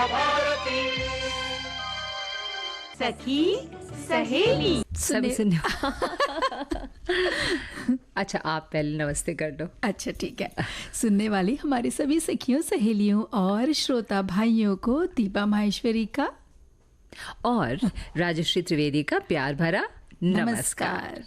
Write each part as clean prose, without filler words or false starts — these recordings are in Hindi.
भारती। सखी सहेली सब सुनो। अच्छा आप पहले नमस्ते कर दो। अच्छा ठीक है। सुनने वाली हमारी सभी सखियों सहेलियों और श्रोता भाइयों को दीपा माहेश्वरी का और राजश्री त्रिवेदी का प्यार भरा नमस्कार।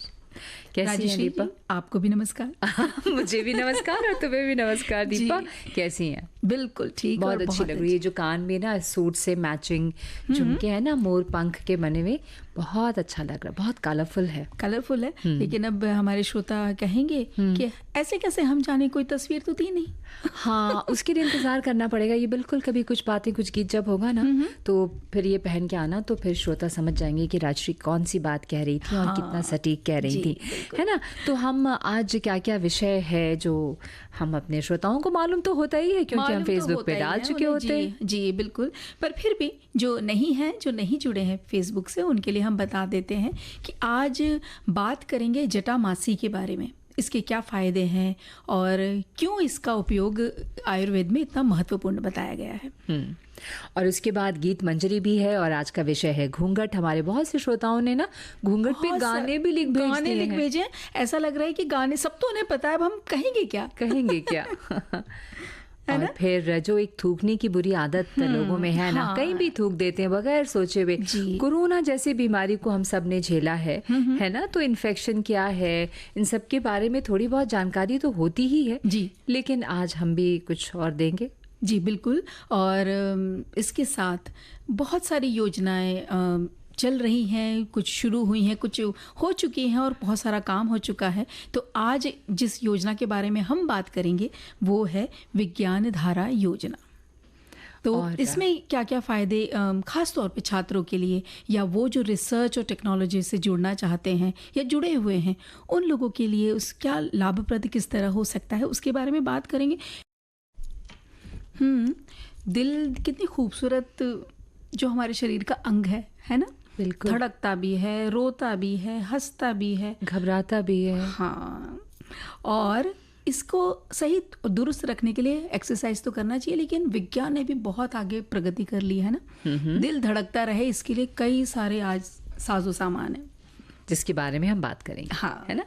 कैसी हैं दीपा? आपको भी नमस्कार। मुझे भी नमस्कार और तुम्हें भी नमस्कार दीपा। कैसी हैं? बिल्कुल ठीक। बहुत अच्छी लग रही है। जो कान में ना सूट से मैचिंग झुमके है ना, मोर पंख के बने हुए, बहुत अच्छा लग रहा है। बहुत कलरफुल है। कलरफुल है। लेकिन अब हमारे श्रोता कहेंगे कि ऐसे कैसे, हम जाने कोई तस्वीर तो दी नहीं। हाँ, उसके लिए इंतजार करना पड़ेगा। ये बिल्कुल कभी कुछ बातें कुछ गीत जब होगा ना तो फिर ये पहन के आना, तो फिर श्रोता समझ जाएंगे कि राजश्री कौन सी बात कह रही थी और कितना सटीक कह रही थी, है ना। तो हम आज क्या क्या विषय है जो हम अपने श्रोताओं को मालूम तो होता ही है, क्योंकि हम फेसबुक पे डाल चुके होते हैं। जी बिल्कुल। पर फिर भी जो नहीं है, जो नहीं जुड़े हैं फेसबुक से, उनके लिए हम बता देते हैं कि आज बात करेंगे जटामासी के बारे में। इसके क्या फ़ायदे हैं और क्यों इसका उपयोग आयुर्वेद में इतना महत्वपूर्ण बताया गया है। और उसके बाद गीत मंजरी भी है और आज का विषय है घूंघट। हमारे बहुत से श्रोताओं ने ना घूंघट पे गाने भी लिख भेजे। ऐसा लग रहा है कि गाने सब तो उन्हें पता है, अब हम कहेंगे क्या और फिर जो एक थूकने की बुरी आदत लोगों में है ना, कहीं भी थूक देते हैं बगैर सोचे हुए। कोरोना जैसी बीमारी को हम सब ने झेला है ना, तो इन्फेक्शन क्या है, इन सब के बारे में थोड़ी बहुत जानकारी तो होती ही है जी। लेकिन आज हम भी कुछ और देंगे। जी बिल्कुल। और इसके साथ बहुत सारी योजनाएं चल रही हैं, कुछ शुरू हुई हैं, कुछ हो चुकी हैं और बहुत सारा काम हो चुका है। तो आज जिस योजना के बारे में हम बात करेंगे वो है विज्ञान धारा योजना। तो इसमें क्या क्या फ़ायदे ख़ास तौर पे छात्रों के लिए, या वो जो रिसर्च और टेक्नोलॉजी से जुड़ना चाहते हैं या जुड़े हुए हैं, उन लोगों के लिए उस क्या लाभप्रद किस तरह हो सकता है, उसके बारे में बात करेंगे। दिल कितनी खूबसूरत जो हमारे शरीर का अंग है ना। बिल्कुल। धड़कता भी है, रोता भी है, हंसता भी है, घबराता भी है। हाँ। और इसको सही दुरुस्त रखने के लिए एक्सरसाइज तो करना चाहिए, लेकिन विज्ञान ने भी बहुत आगे प्रगति कर ली है ना। दिल धड़कता रहे, इसके लिए कई सारे आज साजो सामान है जिसके बारे में हम बात करेंगे। हाँ। है ना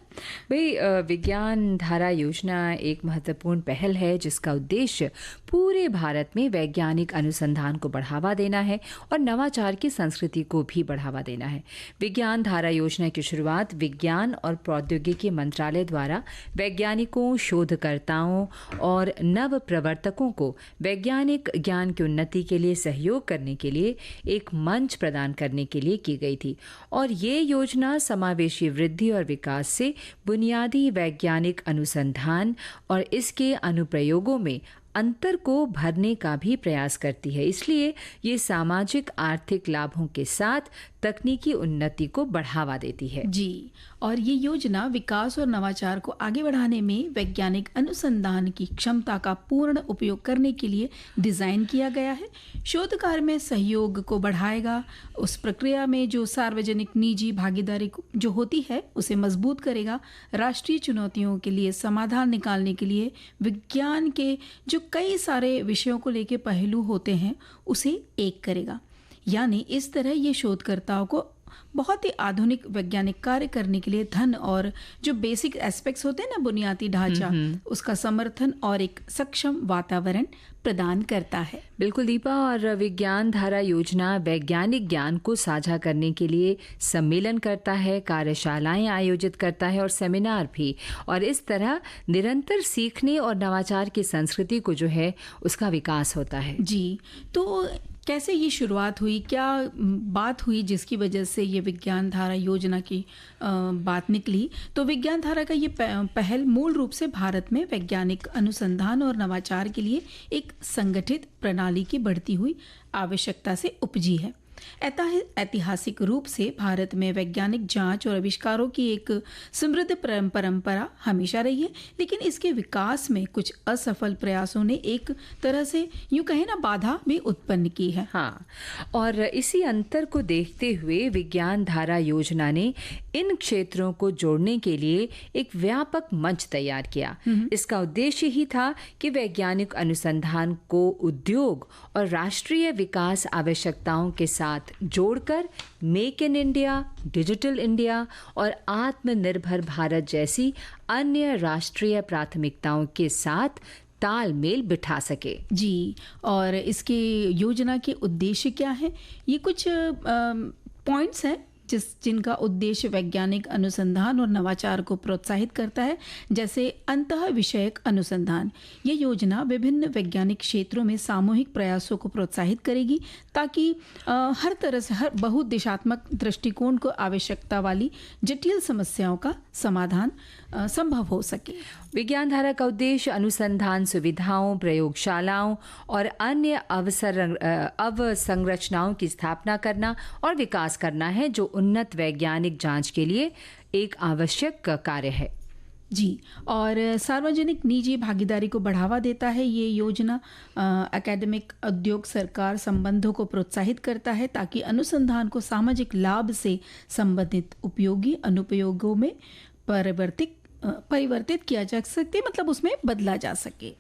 भाई। विज्ञान धारा योजना एक महत्वपूर्ण पहल है जिसका उद्देश्य पूरे भारत में वैज्ञानिक अनुसंधान को बढ़ावा देना है और नवाचार की संस्कृति को भी बढ़ावा देना है। विज्ञान धारा योजना की शुरुआत विज्ञान और प्रौद्योगिकी मंत्रालय द्वारा वैज्ञानिकों, शोधकर्ताओं और नव प्रवर्तकों को वैज्ञानिक ज्ञान की उन्नति के लिए सहयोग करने के लिए एक मंच प्रदान करने के लिए की गई थी। और ये योजना समावेशी वृद्धि और विकास से बुनियादी वैज्ञानिक अनुसंधान और इसके अनुप्रयोगों में अंतर को भरने का भी प्रयास करती है। इसलिए ये सामाजिक आर्थिक लाभों के साथ तकनीकी उन्नति को बढ़ावा देती है। जी। और ये योजना विकास और नवाचार को आगे बढ़ाने में वैज्ञानिक अनुसंधान की क्षमता का पूर्ण उपयोग करने के लिए डिज़ाइन किया गया है। शोध कार्य में सहयोग को बढ़ाएगा, उस प्रक्रिया में जो सार्वजनिक निजी भागीदारी जो होती है उसे मजबूत करेगा, राष्ट्रीय चुनौतियों के लिए समाधान निकालने के लिए विज्ञान के जो कई सारे विषयों को लेकर पहलू होते हैं उसे एक करेगा। यानी इस तरह ये शोधकर्ताओं को बहुत ही आधुनिक वैज्ञानिक कार्य करने के लिए धन और जो बेसिक एस्पेक्ट्स होते हैं ना, बुनियादी ढांचा, उसका समर्थन और एक सक्षम वातावरण प्रदान करता है। बिल्कुल दीपा। और विज्ञान धारा योजना वैज्ञानिक ज्ञान को साझा करने के लिए सम्मेलन करता है, कार्यशालाएं आयोजित करता है और सेमिनार भी। और इस तरह निरंतर सीखने और नवाचार की संस्कृति को जो है उसका विकास होता है। जी। तो कैसे ये शुरुआत हुई, क्या बात हुई जिसकी वजह से ये विज्ञान धारा योजना की बात निकली? तो विज्ञान धारा का ये पहल मूल रूप से भारत में वैज्ञानिक अनुसंधान और नवाचार के लिए एक संगठित प्रणाली की बढ़ती हुई आवश्यकता से उपजी है। ऐतिहासिक रूप से भारत में वैज्ञानिक जांच और आविष्कारों की एक समृद्ध परंपरा हमेशा रही है, लेकिन इसके विकास में कुछ असफल प्रयासों ने एक तरह से यूं कहें ना बाधा भी उत्पन्न की है। हाँ, और इसी अंतर को देखते हुए विज्ञान धारा योजना ने इन क्षेत्रों को जोड़ने के लिए एक व्यापक मंच तैयार किया। इसका उद्देश्य ही था कि वैज्ञानिक अनुसंधान को उद्योग और राष्ट्रीय विकास आवश्यकताओं के साथ जोड़कर make in India, digital India और आत्मनिर्भर भारत जैसी अन्य राष्ट्रीय प्राथमिकताओं के साथ तालमेल बिठा सके। जी, और इसके योजना के उद्देश्य क्या है? ये कुछ पॉइंट्स हैं जिनका उद्देश्य वैज्ञानिक अनुसंधान और नवाचार को प्रोत्साहित करता है, जैसे अंतः विषयक अनुसंधान। यह योजना विभिन्न वैज्ञानिक क्षेत्रों में सामूहिक प्रयासों को प्रोत्साहित करेगी ताकि हर तरह से हर बहुदिशात्मक दृष्टिकोण को आवश्यकता वाली जटिल समस्याओं का समाधान संभव हो सके। विज्ञान धारा का उद्देश्य अनुसंधान सुविधाओं, प्रयोगशालाओं और अन्य अवसंरचनाओं की स्थापना करना और विकास करना है, जो उन्नत वैज्ञानिक जांच के लिए एक आवश्यक कार्य है। जी, और सार्वजनिक निजी भागीदारी को बढ़ावा देता है। ये योजना एकेडमिक, उद्योग, सरकार संबंधों को प्रोत्साहित करता है ताकि अनुसंधान को सामाजिक लाभ से संबंधित उपयोगी अनुप्रयोगों में परिवर्तित किया जा सके, मतलब उसमें बदला जा सके।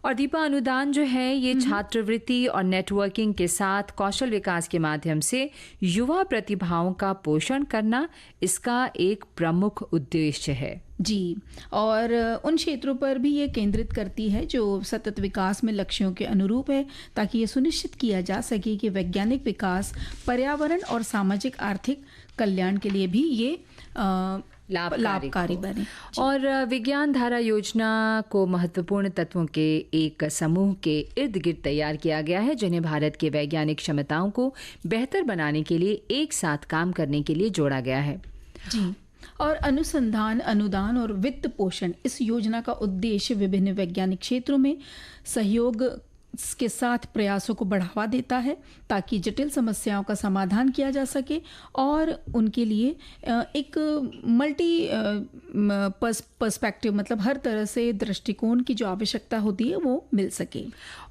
और दीपा, अनुदान जो है ये छात्रवृत्ति और नेटवर्किंग के साथ कौशल विकास के माध्यम से युवा प्रतिभाओं का पोषण करना इसका एक प्रमुख उद्देश्य है। जी, और उन क्षेत्रों पर भी ये केंद्रित करती है जो सतत विकास में लक्ष्यों के अनुरूप है, ताकि ये सुनिश्चित किया जा सके कि वैज्ञानिक विकास पर्यावरण और सामाजिक आर्थिक कल्याण के लिए भी ये लाभकारी बने। और विज्ञान धारा योजना को महत्वपूर्ण तत्वों के एक समूह के इर्द गिर्द तैयार किया गया है, जिन्हें भारत के वैज्ञानिक क्षमताओं को बेहतर बनाने के लिए एक साथ काम करने के लिए जोड़ा गया है। जी, और अनुसंधान, अनुदान और वित्त पोषण, इस योजना का उद्देश्य विभिन्न वैज्ञानिक क्षेत्रों में सहयोग के साथ प्रयासों को बढ़ावा देता है ताकि जटिल समस्याओं का समाधान किया जा सके और उनके लिए एक मल्टी पर्सपेक्टिव, मतलब हर तरह से दृष्टिकोण की जो आवश्यकता होती है वो मिल सके।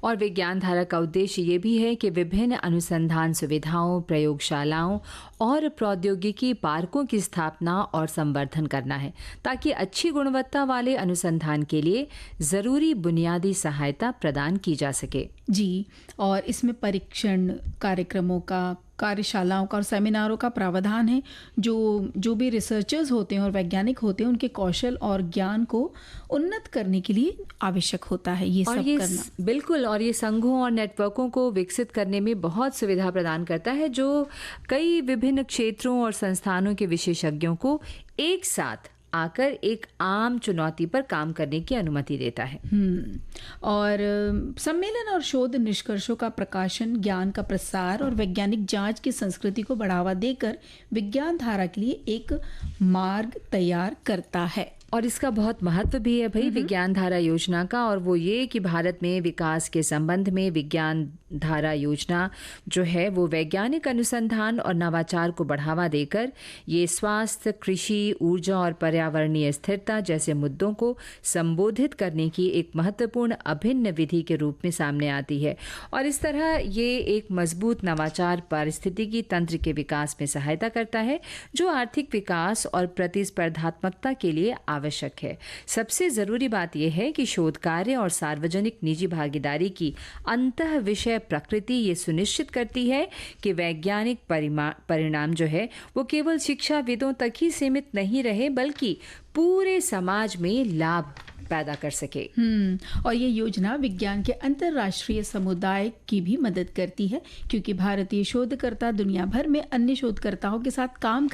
और विज्ञान धारा का उद्देश्य ये भी है कि विभिन्न अनुसंधान सुविधाओं, प्रयोगशालाओं और प्रौद्योगिकी पार्कों की स्थापना और संवर्धन करना है, ताकि अच्छी गुणवत्ता वाले अनुसंधान के लिए ज़रूरी बुनियादी सहायता प्रदान की जा सके। जी, और इसमें परीक्षण कार्यक्रमों का, कार्यशालाओं का और सेमिनारों का प्रावधान है। जो भी रिसर्चर्स होते हैं और वैज्ञानिक होते हैं, उनके कौशल और ज्ञान को उन्नत करने के लिए आवश्यक होता है ये सब करना। बिल्कुल, और ये संघों और नेटवर्कों को विकसित करने में बहुत सुविधा प्रदान करता है, जो कई विभिन्न क्षेत्रों और संस्थानों के विशेषज्ञों को एक साथ आकर एक आम चुनौती पर काम करने की अनुमति देता है। और सम्मेलन और शोध निष्कर्षों का प्रकाशन, ज्ञान का प्रसार और वैज्ञानिक जांच की संस्कृति को बढ़ावा देकर विज्ञान धारा के लिए एक मार्ग तैयार करता है। और इसका बहुत महत्व भी है भाई विज्ञान धारा योजना का, और वो ये कि भारत में विकास के संबंध में विज्ञान धारा योजना जो है वो वैज्ञानिक अनुसंधान और नवाचार को बढ़ावा देकर ये स्वास्थ्य, कृषि, ऊर्जा और पर्यावरणीय स्थिरता जैसे मुद्दों को संबोधित करने की एक महत्वपूर्ण अभिन्न विधि के रूप में सामने आती है। और इस तरह ये एक मजबूत नवाचार पारिस्थितिकी तंत्र के विकास में सहायता करता है, जो आर्थिक विकास और प्रतिस्पर्धात्मकता के लिए आवश्यक है। सबसे जरूरी बात यह है कि शोध कार्य और सार्वजनिक निजी भागीदारी की अंतः विषय प्रकृति ये सुनिश्चित करती है कि वैज्ञानिक परिणाम जो है वो केवल शिक्षाविदों तक ही सीमित नहीं रहे, बल्कि पूरे समाज में लाभ पैदा कर सके। और ये योजना विज्ञान के अंतर्राष्ट्रीय समुदाय की भी मदद करती है, क्योंकि भारतीय शोधकर्ता दुनिया भर में अन्य शोधकर्ताओं के साथ काम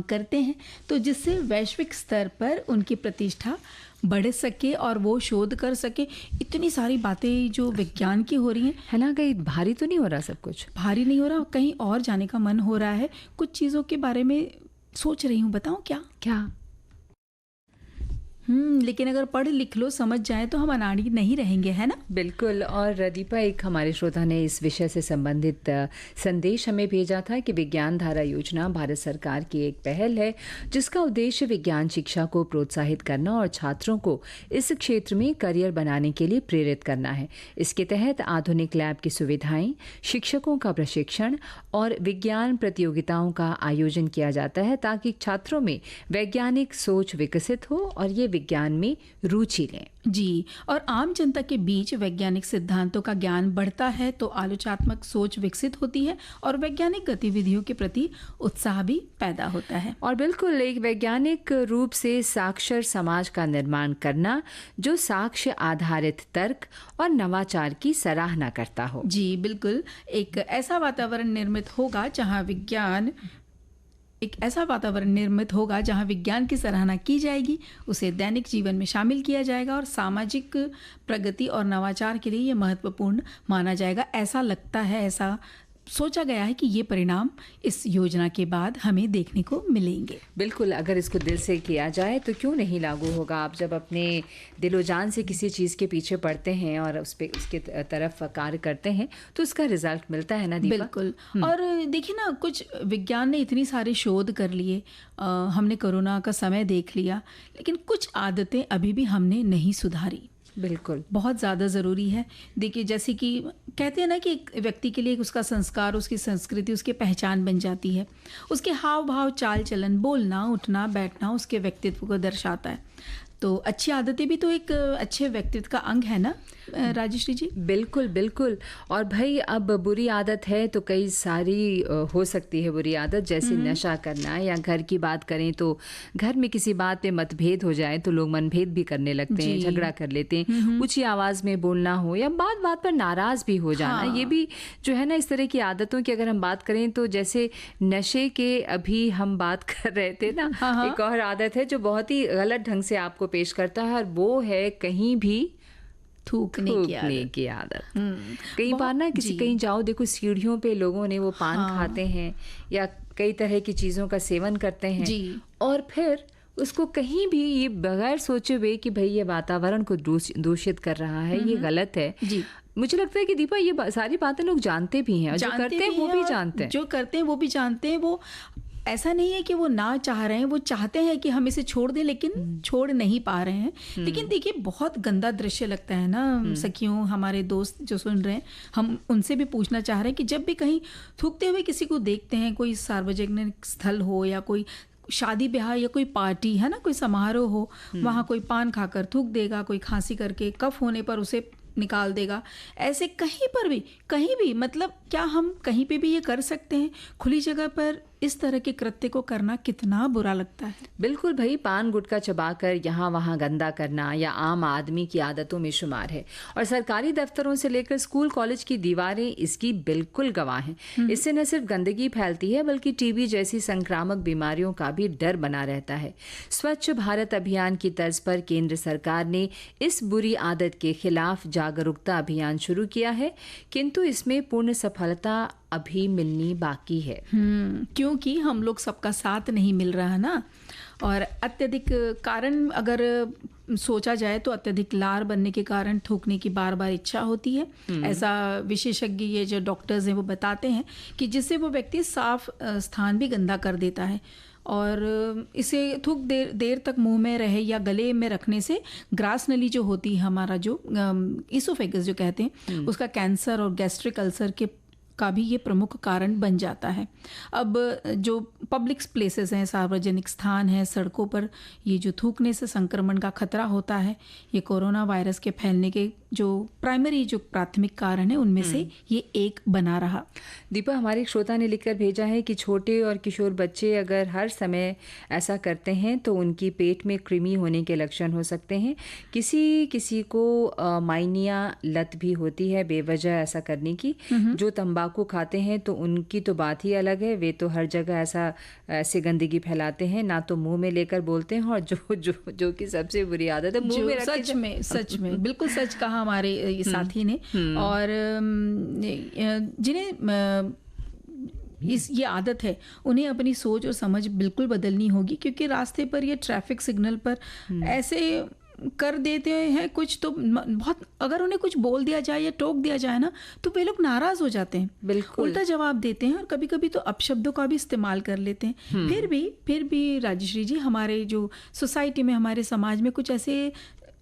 करते हैं, तो जिससे वैश्विक स्तर पर उनकी प्रतिष्ठा बढ़ सके और वो शोध कर सके। इतनी सारी बातें जो विज्ञान की हो रही हैं, है ना, कहीं भारी तो नहीं हो रहा? सब कुछ भारी नहीं हो रहा, कहीं और जाने का मन हो रहा है। कुछ चीज़ों के बारे में सोच रही हूँ, बताऊँ क्या? लेकिन अगर पढ़ लिख लो, समझ जाए तो हम अनाड़ी नहीं रहेंगे, है ना? बिल्कुल। और दीपा, एक हमारे श्रोता ने इस विषय से संबंधित संदेश हमें भेजा था कि विज्ञान धारा योजना भारत सरकार की एक पहल है जिसका उद्देश्य विज्ञान शिक्षा को प्रोत्साहित करना और छात्रों को इस क्षेत्र में करियर बनाने के लिए प्रेरित करना है। इसके तहत आधुनिक लैब की सुविधाएं, शिक्षकों का प्रशिक्षण और विज्ञान प्रतियोगिताओं का आयोजन किया जाता है ताकि छात्रों में वैज्ञानिक सोच विकसित हो और ये विज्ञान में रुचि लें। जी, और आम जनता के बीच वैज्ञानिक सिद्धांतों का ज्ञान बढ़ता है तो आलोचनात्मक सोच विकसित होती है और वैज्ञानिक गतिविधियों के प्रति उत्साह भी पैदा होता है। और बिल्कुल एक वैज्ञानिक रूप से साक्षर समाज का निर्माण करना जो साक्ष्य आधारित तर्क और नवाचार की सराहना करता हो। जी बिल्कुल, एक ऐसा वातावरण निर्मित होगा जहां विज्ञान की सराहना की जाएगी, उसे दैनिक जीवन में शामिल किया जाएगा और सामाजिक प्रगति और नवाचार के लिए ये महत्वपूर्ण माना जाएगा। ऐसा लगता है, ऐसा सोचा गया है कि ये परिणाम इस योजना के बाद हमें देखने को मिलेंगे। बिल्कुल, अगर इसको दिल से किया जाए तो क्यों नहीं लागू होगा। आप जब अपने दिलो जान से किसी चीज़ के पीछे पड़ते हैं और उसके तरफ कार्य करते हैं तो उसका रिजल्ट मिलता है ना दीपा। बिल्कुल। और देखिए ना, कुछ विज्ञान ने इतनी सारे शोध कर लिए, हमने कोरोना का समय देख लिया, लेकिन कुछ आदतें अभी भी हमने नहीं सुधारी। बिल्कुल, बहुत ज़्यादा ज़रूरी है। देखिए, जैसे कि कहते हैं ना कि एक व्यक्ति के लिए उसका संस्कार, उसकी संस्कृति, उसकी पहचान बन जाती है। उसके हाव भाव, चाल चलन, बोलना, उठना, बैठना उसके व्यक्तित्व को दर्शाता है। तो अच्छी आदतें भी तो एक अच्छे व्यक्तित्व का अंग है ना राजेश्री जी? बिल्कुल बिल्कुल। और भाई, अब बुरी आदत है तो कई सारी हो सकती है बुरी आदत, जैसे नशा करना, या घर की बात करें तो घर में किसी बात पे मतभेद हो जाए तो लोग मनभेद भी करने लगते हैं, झगड़ा कर लेते हैं, ऊंची आवाज़ में बोलना हो या बात बात पर नाराज़ भी हो जाना। ये भी जो है ना, इस तरह की आदतों की अगर हम बात करें तो जैसे नशे के अभी हम बात कर रहे थे ना, एक और आदत है जो बहुत ही गलत ढंग से आपको पेश करता है और वो है कहीं भी थूकने की आदत। कई बार ना कहीं जाओ, देखो सीढ़ियों पे लोगों ने वो पान खाते हैं या कई तरह की चीज़ों का सेवन करते हैं जी। और फिर उसको कहीं भी ये बगैर सोचे हुए कि भाई ये वातावरण को दूषित कर रहा है, ये गलत है जी। मुझे लगता है कि दीपा ये सारी बातें लोग जानते भी हैं, जो करते हैं वो भी जानते हैं, जो करते हैं वो भी जानते हैं। वो ऐसा नहीं है कि वो ना चाह रहे हैं, वो चाहते हैं कि हम इसे छोड़ दें लेकिन छोड़ नहीं पा रहे हैं। लेकिन देखिए, बहुत गंदा दृश्य लगता है ना सखियों, हमारे दोस्त जो सुन रहे हैं, हम उनसे भी पूछना चाह रहे हैं कि जब भी कहीं थूकते हुए किसी को देखते हैं, कोई सार्वजनिक स्थल हो या कोई शादी ब्याह या कोई पार्टी है ना, कोई समारोह हो, वहाँ कोई पान खाकर थूक देगा, कोई खांसी करके कफ होने पर उसे निकाल देगा, ऐसे कहीं भी मतलब क्या हम कहीं पे भी ये कर सकते हैं? खुली जगह पर इस तरह के कृत्य को करना कितना बुरा लगता है। बिल्कुल भाई, पान गुटखा चबाकर यहाँ वहाँ गंदा करना या आम आदमी की आदतों में शुमार है और सरकारी दफ्तरों से लेकर स्कूल कॉलेज की दीवारें इसकी बिल्कुल गवाह हैं। इससे न सिर्फ गंदगी फैलती है बल्कि टीबी जैसी संक्रामक बीमारियों का भी डर बना रहता है। स्वच्छ भारत अभियान की तर्ज पर केंद्र सरकार ने इस बुरी आदत के खिलाफ जागरूकता अभियान शुरू किया है, किंतु इसमें पूर्ण सफलता अभी मिलनी बाकी है। क्योंकि हम लोग सबका साथ नहीं मिल रहा है ना। और अत्यधिक कारण अगर सोचा जाए तो अत्यधिक लार बनने के कारण थूकने की बार बार इच्छा होती है। ऐसा विशेषज्ञ, ये जो डॉक्टर्स हैं वो बताते हैं कि जिससे वो व्यक्ति साफ स्थान भी गंदा कर देता है और इसे थूक देर तक मुंह में रहे या गले में रखने से ग्रास नली जो होती है, हमारा जो इसोफेगस जो कहते हैं, उसका कैंसर और गैस्ट्रिक अल्सर का भी ये प्रमुख कारण बन जाता है। अब जो पब्लिक प्लेसेस हैं, सार्वजनिक स्थान हैं, सड़कों पर ये जो थूकने से संक्रमण का खतरा होता है, ये कोरोना वायरस के फैलने के जो प्राथमिक कारण है उनमें से ये एक बना रहा। दीपा, हमारे एक श्रोता ने लिखकर भेजा है कि छोटे और किशोर बच्चे अगर हर समय ऐसा करते हैं तो उनकी पेट में कृमि होने के लक्षण हो सकते हैं। किसी को माइनिया लत भी होती है बेवजह ऐसा करने की। जो तंबाकू खाते हैं तो उनकी तो बात ही अलग है, वे तो हर जगह ऐसे गंदगी फैलाते हैं, ना तो मुंह में लेकर बोलते हैं और जो कि सबसे बुरी आदत है मुंह में सच में बिल्कुल सच कहा हमारे साथी ने। और जिन्हें ये आदत है, उन्हें अपनी सोच और समझ बिल्कुल बदलनी होगी, क्योंकि रास्ते पर ये ट्रैफिक सिग्नल पर ऐसे कर देते हैं कुछ, तो बहुत अगर उन्हें कुछ बोल दिया जाए या टोक दिया जाए ना, तो वे लोग नाराज हो जाते हैं, बिल्कुल उल्टा जवाब देते हैं और कभी कभी तो अपशब्दों का भी इस्तेमाल कर लेते हैं। फिर भी राजश्री जी, हमारे जो सोसाइटी में, हमारे समाज में कुछ ऐसे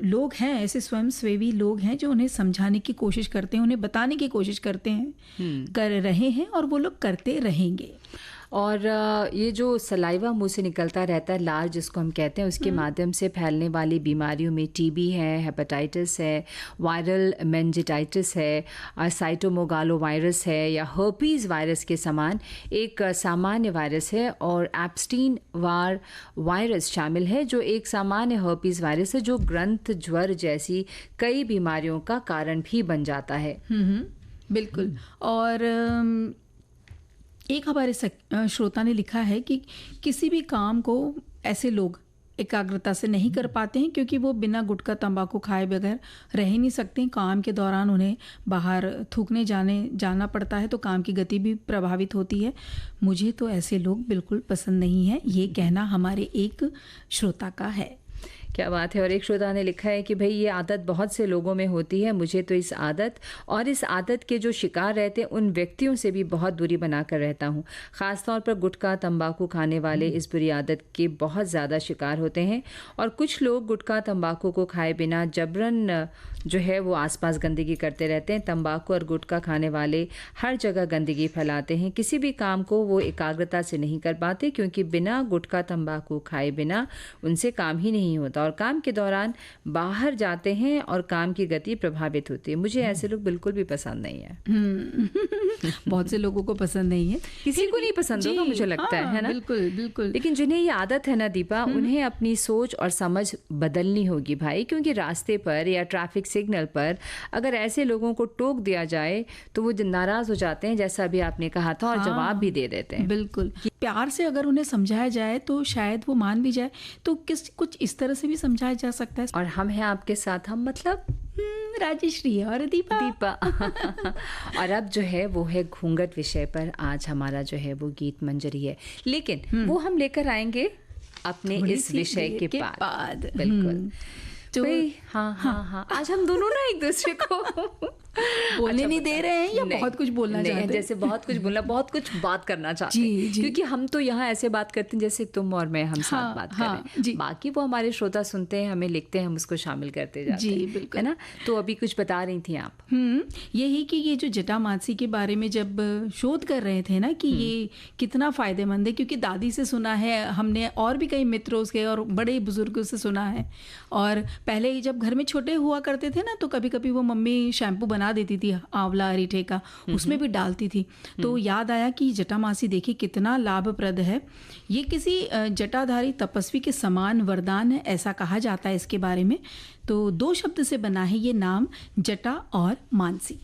लोग हैं, ऐसे स्वयंसेवी लोग हैं जो उन्हें समझाने की कोशिश करते हैं, उन्हें बताने की कोशिश करते हैं, कर रहे हैं और वो लोग करते रहेंगे। और ये जो सलाइवा मुंह से निकलता रहता है, लार जिसको हम कहते हैं, उसके माध्यम से फैलने वाली बीमारियों में टीबी है, हेपेटाइटिस है, वायरल मेनिंजाइटिस है, साइटोमेगालोवायरस है या हर्पीज़ वायरस के समान एक सामान्य वायरस है, और एप्स्टीन वार वायरस शामिल है जो एक सामान्य हर्पीज़ वायरस है जो ग्रंथ ज्वर जैसी कई बीमारियों का कारण भी बन जाता है। बिल्कुल। और एक हमारे श्रोता ने लिखा है कि किसी भी काम को ऐसे लोग एकाग्रता से नहीं कर पाते हैं, क्योंकि वो बिना गुटखा तंबाकू खाए बगैर रह ही नहीं सकते। काम के दौरान उन्हें बाहर थूकने जाना पड़ता है, तो काम की गति भी प्रभावित होती है। मुझे तो ऐसे लोग बिल्कुल पसंद नहीं है, ये कहना हमारे एक श्रोता का है। क्या बात है। और एक श्रोता ने लिखा है कि भाई ये आदत बहुत से लोगों में होती है, मुझे तो इस आदत के जो शिकार रहते हैं उन व्यक्तियों से भी बहुत दूरी बनाकर रहता हूँ। ख़ासतौर पर गुटखा तंबाकू खाने वाले इस बुरी आदत के बहुत ज़्यादा शिकार होते हैं, और कुछ लोग गुटखा तंबाकू को खाए बिना जबरन जो है वो आसपास गंदगी करते रहते हैं। तंबाकू और गुटखा खाने वाले हर जगह गंदगी फैलाते हैं, किसी भी काम को वो एकाग्रता से नहीं कर पाते, क्योंकि बिना गुटखा तंबाकू खाए बिना उनसे काम ही नहीं होता, और काम के दौरान बाहर जाते हैं और काम की गति प्रभावित होती है। मुझे ऐसे लोग बिल्कुल भी पसंद नहीं है। बहुत से लोगों को पसंद नहीं है, किसी को नहीं पसंद होगा मुझे लगता है ना। बिल्कुल बिल्कुल। लेकिन जिन्हें ये आदत है ना दीपा, उन्हें अपनी सोच और समझ बदलनी होगी भाई, क्योंकि रास्ते पर या ट्रैफिक सिग्नल पर अगर ऐसे लोगों को टोक दिया जाए तो वो नाराज हो जाते हैं, जैसा अभी आपने कहा था, और जवाब भी दे देते हैं। बिल्कुल, प्यार से अगर उन्हें समझाया जाए तो शायद वो मान भी जाए। तो कुछ इस तरह से भी समझाया जा सकता है। और हम हैं आपके साथ, हम मतलब राजश्री और दीपा। और अब जो है वो है घूंघट विषय पर आज हमारा जो है वो गीत मंजरी है, लेकिन वो हम लेकर आएंगे अपने इस विषय के बाद। बिल्कुल। तो हाँ, आज हम दोनों ना एक दूसरे को बोलने नहीं दे रहे हैं या बहुत कुछ बोलना चाहते हैं? जैसे बहुत कुछ बोलना, बहुत कुछ बात करना चाहते हैं, क्योंकि हम तो यहाँ ऐसे बात करते हैं जैसे तुम और मैं हम साथ बात कर रहे हैं। बाकी वो हमारे श्रोता सुनते हैं, हमें लिखते हैं, हम उसको शामिल करते जाते हैं, है ना। तो अभी कुछ बता रही थी आप। यही कि ये जो जटामासी के बारे में जब शोध कर रहे थे ना कि ये कितना फायदेमंद है, क्योंकि दादी से सुना है हमने, और भी कई मित्रों से और बड़े बुजुर्गों से सुना है। और पहले जब घर में छोटे हुआ करते थे ना, तो कभी कभी वो मम्मी शैम्पू बना देती थी आंवला अरीठे का, उसमें भी डालती थी। तो याद आया कि जटामासी देखिए कितना लाभप्रद है। ये किसी जटाधारी तपस्वी के समान वरदान है, ऐसा कहा जाता है इसके बारे में। तो 2 शब्द से बना है ये नाम, जटा और मानसी।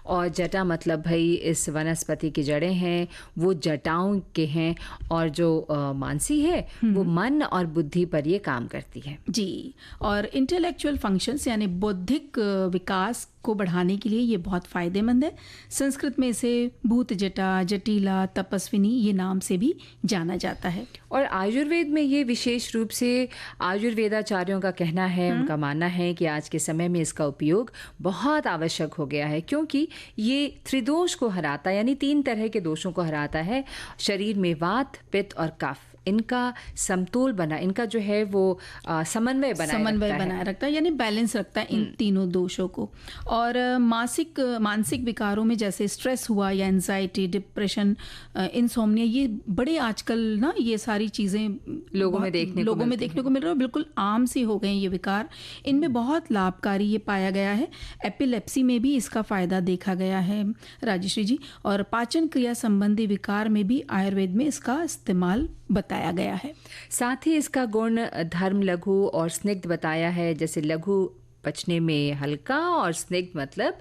और जटा मतलब भाई इस वनस्पति की जड़ें हैं, वो जटाओं के हैं, और जो मानसी है वो मन और बुद्धि पर ये काम करती है जी। और इंटेलेक्चुअल फंक्शंस यानी बौद्धिक विकास को बढ़ाने के लिए ये बहुत फायदेमंद है। संस्कृत में इसे भूत जटा, जटिला, तपस्विनी ये नाम से भी जाना जाता है। और आयुर्वेद में ये विशेष रूप से आयुर्वेदाचार्यों का कहना है, उनका मानना है कि आज के समय में इसका उपयोग बहुत आवश्यक हो गया है, क्योंकि ये त्रिदोष को हराता है, यानी 3 तरह के दोषों को हराता है। शरीर में वात, पित्त और कफ, इनका समतोल बना, इनका जो है वो समन्वय बनाए रखता है, यानी बैलेंस रखता है इन तीनों दोषों को। और मानसिक विकारों में जैसे स्ट्रेस हुआ या एंजाइटी, डिप्रेशन, इंसोम्निया, ये बड़े आजकल ना ये सारी चीज़ें लोगों में देखने को मिल रहा है, बिल्कुल आम सी हो गए ये विकार। इनमें बहुत लाभकारी ये पाया गया है। एपिलेप्सी में भी इसका फायदा देखा गया है राजश्री जी। और पाचन क्रिया संबंधी विकार में भी आयुर्वेद में इसका इस्तेमाल बताया गया है। साथ ही इसका गुण धर्म, लघु और स्निग्ध बताया है। जैसे लघु पचने में हल्का और स्निग्ध मतलब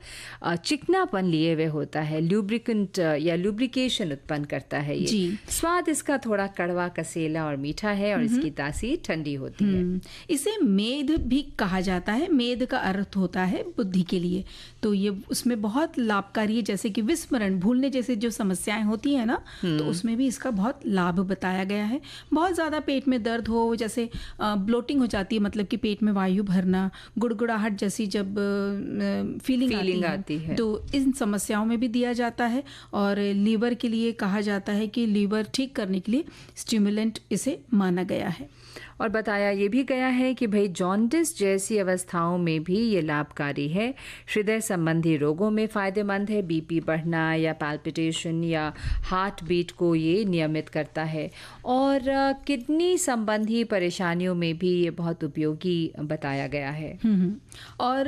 चिकनापन लिए हुए होता है। ल्यूब्रिकेंट या लुब्रिकेशन उत्पन्न करता है ये। जी। स्वाद इसका थोड़ा कड़वा, कसेला और मीठा है और इसकी तासीर ठंडी होती है। इसे मेद भी कहा जाता है। मेद का अर्थ होता है बुद्धि के लिए, तो ये उसमें बहुत लाभकारी है। जैसे कि विस्मरण, भूलने जैसे जो समस्याएं होती है ना, तो उसमें भी इसका बहुत लाभ बताया गया है। बहुत ज़्यादा पेट में दर्द हो, जैसे ब्लोटिंग हो जाती है, मतलब कि पेट में वायु भरना, गुड़गुड़ाहट जैसी जब फीलिंग आती है, तो इन समस्याओं में भी दिया जाता है। और लीवर के लिए कहा जाता है कि लीवर ठीक करने के लिए स्टिमुलेंट इसे माना गया है। और बताया ये भी गया है कि भाई जॉन्डिस जैसी अवस्थाओं में भी ये लाभकारी है। हृदय संबंधी रोगों में फ़ायदेमंद है। बीपी बढ़ना या पैल्पिटेशन या हार्ट बीट को ये नियमित करता है। और किडनी संबंधी परेशानियों में भी ये बहुत उपयोगी बताया गया है। और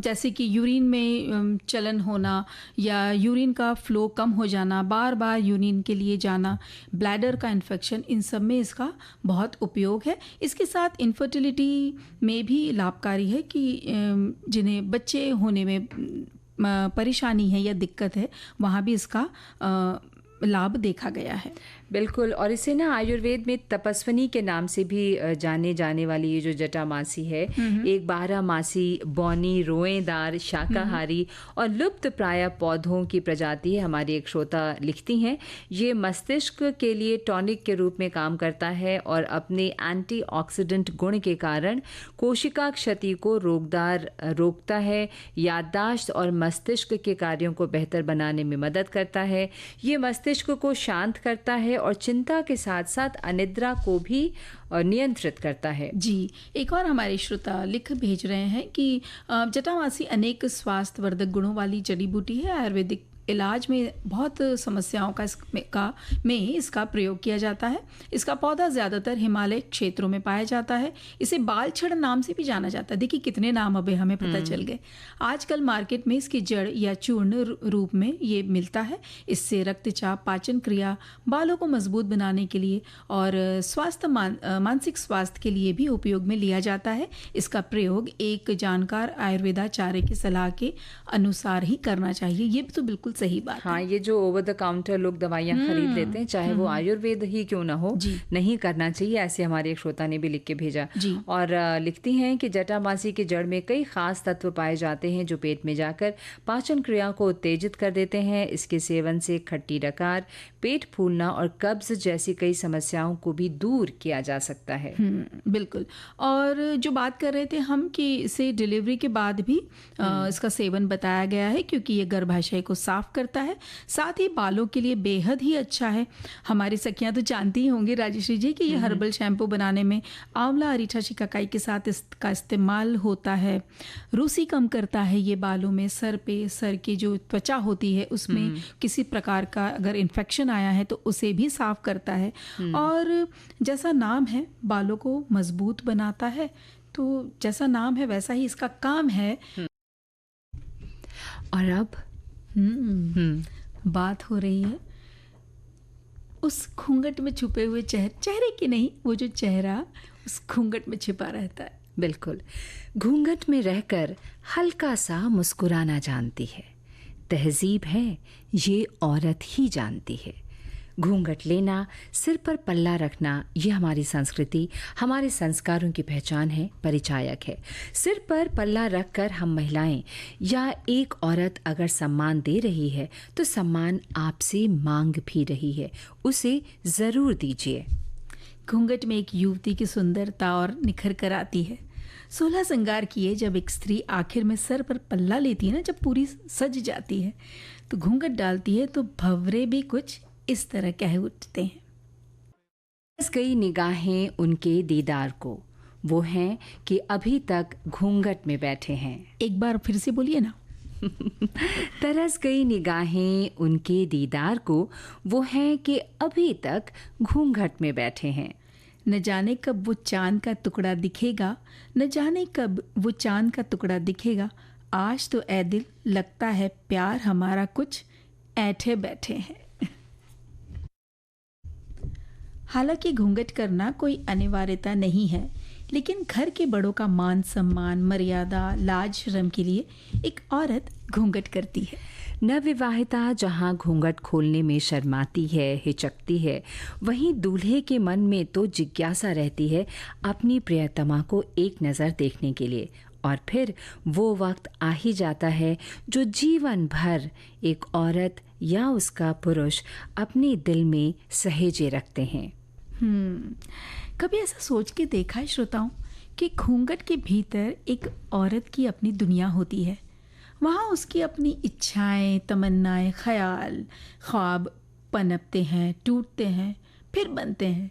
जैसे कि यूरिन में चलन होना या यूरिन का फ्लो कम हो जाना, बार बार यूरिन के लिए जाना, ब्लैडर का इन्फेक्शन, इन सब में इसका बहुत उपयोग है। इसके साथ इनफर्टिलिटी में भी लाभकारी है कि जिन्हें बच्चे होने में परेशानी है या दिक्कत है, वहाँ भी इसका लाभ देखा गया है। बिल्कुल। और इसे ना आयुर्वेद में तपस्विनी के नाम से भी जाने जाने वाली ये जो जटामासी है, एक 12 मासी बौनी रोएदार शाकाहारी और लुप्त प्राय पौधों की प्रजाति है। हमारी एक श्रोता लिखती हैं, ये मस्तिष्क के लिए टॉनिक के रूप में काम करता है और अपने एंटीऑक्सीडेंट गुण के कारण कोशिका क्षति को रोकता है, याददाश्त और मस्तिष्क के कार्यों को बेहतर बनाने में मदद करता है। ये मस्तिष्क को शांत करता है और चिंता के साथ साथ अनिद्रा को भी नियंत्रित करता है। जी, एक और हमारे श्रोता लिख भेज रहे हैं कि जटामासी अनेक स्वास्थ्यवर्धक गुणों वाली जड़ी बूटी है। आयुर्वेदिक इलाज में बहुत समस्याओं में इसका प्रयोग किया जाता है। इसका पौधा ज़्यादातर हिमालय क्षेत्रों में पाया जाता है। इसे बालछड़ नाम से भी जाना जाता है। देखिए कितने नाम अभी हमें पता चल गए। आजकल मार्केट में इसकी जड़ या चूर्ण रूप में ये मिलता है। इससे रक्तचाप, पाचन क्रिया, बालों को मजबूत बनाने के लिए और मानसिक स्वास्थ्य के लिए भी उपयोग में लिया जाता है। इसका प्रयोग एक जानकार आयुर्वेदाचार्य की सलाह के अनुसार ही करना चाहिए। ये तो बिल्कुल सही बात हाँ, है। ये जो ओवर द काउंटर लोग दवाइयाँ खरीद लेते हैं, चाहे वो आयुर्वेद ही क्यों ना हो, नहीं करना चाहिए। ऐसे हमारे एक श्रोता ने भी लिख के भेजा। और लिखती हैं कि जटामासी की जड़ में कई खास तत्व पाए जाते हैं जो पेट में जाकर पाचन क्रिया को उत्तेजित कर देते हैं। इसके सेवन से खट्टी डकार, पेट फूलना और कब्ज जैसी कई समस्याओं को भी दूर किया जा सकता है। बिल्कुल। और जो बात कर रहे थे हम कि इसे डिलीवरी के बाद भी इसका सेवन बताया गया है, क्योंकि ये गर्भाशय को साफ करता है, साथ ही बालों के लिए बेहद ही अच्छा है। हमारी सखियां तो जानती ही होंगी राजेश्री जी कि ये हर्बल शैम्पू बनाने में आंवला अरीठा शिकाकाई के साथ इसका इस्तेमाल होता है। रूसी कम करता है ये बालों में। सर की जो त्वचा होती है उसमें किसी प्रकार का अगर इन्फेक्शन आया है तो उसे भी साफ करता है। और जैसा नाम है, बालों को मजबूत बनाता है, तो जैसा नाम है वैसा ही इसका काम है। और अब बात हो रही है उस घूंघट में छुपे हुए चेहरे की नहीं, वो जो चेहरा उस घूंघट में छिपा रहता है। बिल्कुल। घूंघट में रहकर हल्का सा मुस्कुराना जानती है। तहजीब है ये औरत ही जानती है। घूंघट लेना, सिर पर पल्ला रखना, ये हमारी संस्कृति, हमारे संस्कारों की पहचान है, परिचायक है। सिर पर पल्ला रखकर हम महिलाएं या एक औरत अगर सम्मान दे रही है तो सम्मान आपसे मांग भी रही है, उसे ज़रूर दीजिए। घूंघट में एक युवती की सुंदरता और निखर कर आती है। 16 श्रृंगार किए जब एक स्त्री आखिर में सर पर पल्ला लेती है ना, जब पूरी सज जाती है तो घूंघट डालती है तो भंवरे भी कुछ इस तरह कह उठते हैं। बस गई निगाहें उनके दीदार को, वो हैं कि अभी तक घूंघट में बैठे हैं। एक बार फिर से बोलिए ना। तरस गई निगाहें उनके दीदार को, वो हैं कि अभी तक घूंघट में बैठे हैं। न जाने कब वो चांद का टुकड़ा दिखेगा, न जाने कब वो चांद का टुकड़ा दिखेगा। आज तो ए दिल लगता है प्यार हमारा कुछ ऐठे बैठे हैं। हालांकि घूंघट करना कोई अनिवार्यता नहीं है, लेकिन घर के बड़ों का मान सम्मान, मर्यादा, लाज शर्म के लिए एक औरत घूंघट करती है। नवविवाहिता जहाँ घूंघट खोलने में शर्माती है, हिचकती है, वहीं दूल्हे के मन में तो जिज्ञासा रहती है अपनी प्रियतमा को एक नज़र देखने के लिए। और फिर वो वक्त आ ही जाता है जो जीवन भर एक औरत या उसका पुरुष अपने दिल में सहेजे रखते हैं। कभी ऐसा सोच के देखा है श्रोताओं कि घूंघट के भीतर एक औरत की अपनी दुनिया होती है। वहाँ उसकी अपनी इच्छाएं, तमन्नाएं, ख्याल, ख्वाब पनपते हैं, टूटते हैं, फिर बनते हैं।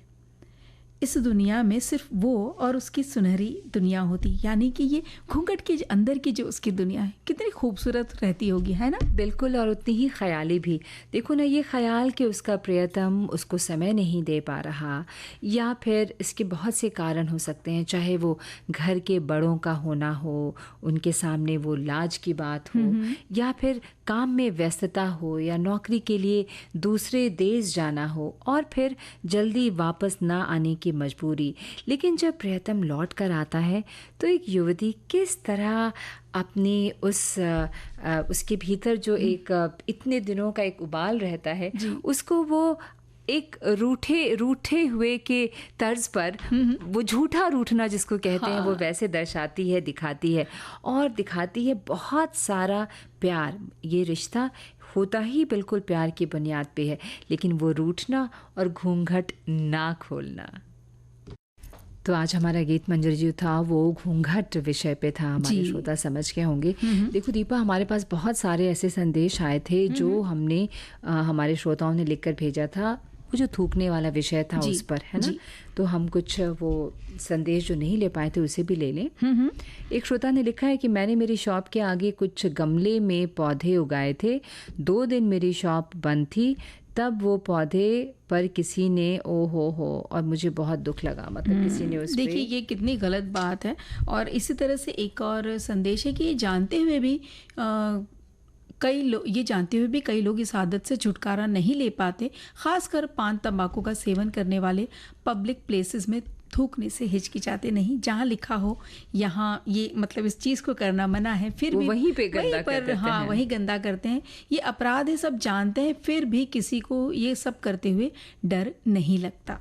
इस दुनिया में सिर्फ वो और उसकी सुनहरी दुनिया होती, यानी कि ये घूंघट के अंदर की जो उसकी दुनिया है कितनी खूबसूरत रहती होगी, है ना? बिल्कुल, और उतनी ही ख्याली भी। देखो ना, ये ख्याल कि उसका प्रियतम उसको समय नहीं दे पा रहा, या फिर इसके बहुत से कारण हो सकते हैं, चाहे वो घर के बड़ों का होना हो, उनके सामने वो लाज की बात हो, या फिर काम में व्यस्तता हो, या नौकरी के लिए दूसरे देश जाना हो, और फिर जल्दी वापस ना आने की मजबूरी। लेकिन जब प्रियतम लौट कर आता है तो एक युवती किस तरह अपनी उसके भीतर जो एक इतने दिनों का एक उबाल रहता है, उसको वो एक रूठे हुए के तर्ज पर वो झूठा रूठना जिसको कहते हैं, वो वैसे दर्शाती है, दिखाती है, और दिखाती है बहुत सारा प्यार। ये रिश्ता होता ही बिल्कुल प्यार की बुनियाद पे है, लेकिन वो रूठना और घूंघट ना खोलना। तो आज हमारा गीत मंजरी जी था वो घूंघट विषय पे था। हमारे श्रोता समझ के होंगे। देखो दीपा, हमारे पास बहुत सारे ऐसे संदेश आए थे जो हमने हमारे श्रोताओं ने लिखकर भेजा था, वो जो थूकने वाला विषय था उस पर, है ना? तो हम कुछ वो संदेश जो नहीं ले पाए थे उसे भी ले लें। एक श्रोता ने लिखा है कि मैंने मेरी शॉप के आगे कुछ गमले में पौधे उगाए थे। 2 दिन मेरी शॉप बंद थी, तब वो पौधे पर किसी ने ओ हो और मुझे बहुत दुख लगा। मतलब किसी ने उस पे, देखिए ये कितनी गलत बात है। और इसी तरह से एक और संदेश है कि ये जानते हुए भी कई लोग इस आदत से छुटकारा नहीं ले पाते, खासकर पान तंबाकू का सेवन करने वाले पब्लिक प्लेसेस में थूकने से हिचकिचाते नहीं। जहाँ लिखा हो यहाँ ये मतलब इस चीज़ को करना मना है, फिर भी वहीं पे गंदा करते हैं। वहीं गंदा करते हैं। ये अपराध है, सब जानते हैं, फिर भी किसी को ये सब करते हुए डर नहीं लगता।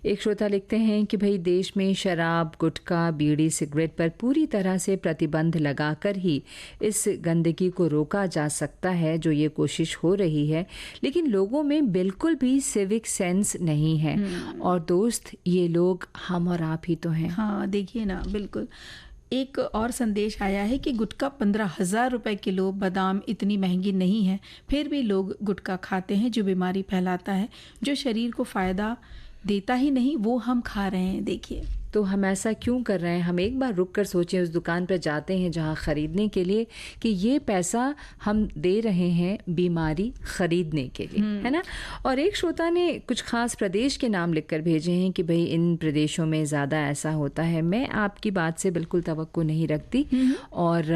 एक श्रोता लिखते हैं कि भाई देश में शराब, गुटखा, बीड़ी, सिगरेट पर पूरी तरह से प्रतिबंध लगाकर ही इस गंदगी को रोका जा सकता है जो ये कोशिश हो रही है, लेकिन लोगों में बिल्कुल भी सिविक सेंस नहीं है। और दोस्त, ये लोग हम और आप ही तो हैं। हाँ देखिए ना, बिल्कुल। एक और संदेश आया है कि गुटखा 15,000 रुपए किलो, बादाम इतनी महंगी नहीं है, फिर भी लोग गुटखा खाते हैं जो बीमारी फैलाता है, जो शरीर को फ़ायदा देता ही नहीं, वो हम खा रहे हैं। देखिए तो हम ऐसा क्यों कर रहे हैं? हम एक बार रुक कर सोचें, उस दुकान पर जाते हैं जहाँ ख़रीदने के लिए, कि ये पैसा हम दे रहे हैं बीमारी ख़रीदने के लिए, है ना? और एक श्रोता ने कुछ ख़ास प्रदेश के नाम लिखकर भेजे हैं कि भाई इन प्रदेशों में ज़्यादा ऐसा होता है। मैं आपकी बात से बिल्कुल तवक्को नहीं रखती, और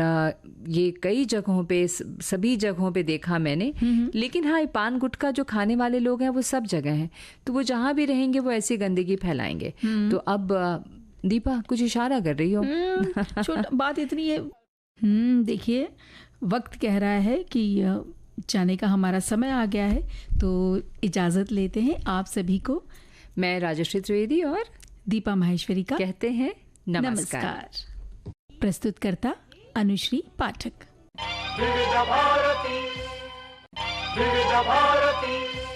ये कई जगहों पे, सभी जगहों पे देखा मैंने। लेकिन हाँ, पान गुटखा जो खाने वाले लोग हैं वो सब जगह हैं, तो वो जहाँ भी रहेंगे वो ऐसी गंदगी फैलाएंगे। तो अब दीपा कुछ इशारा कर रही हो। छोटा बात इतनी है। देखिए वक्त कह रहा है कि जाने का हमारा समय आ गया है, तो इजाज़त लेते हैं आप सभी को। मैं राजश्री त्रिवेदी और दीपा माहेश्वरी का कहते हैं नमस्कार। प्रस्तुतकर्ता अनुश्री पाठक। विविध भारती, विविध भारती।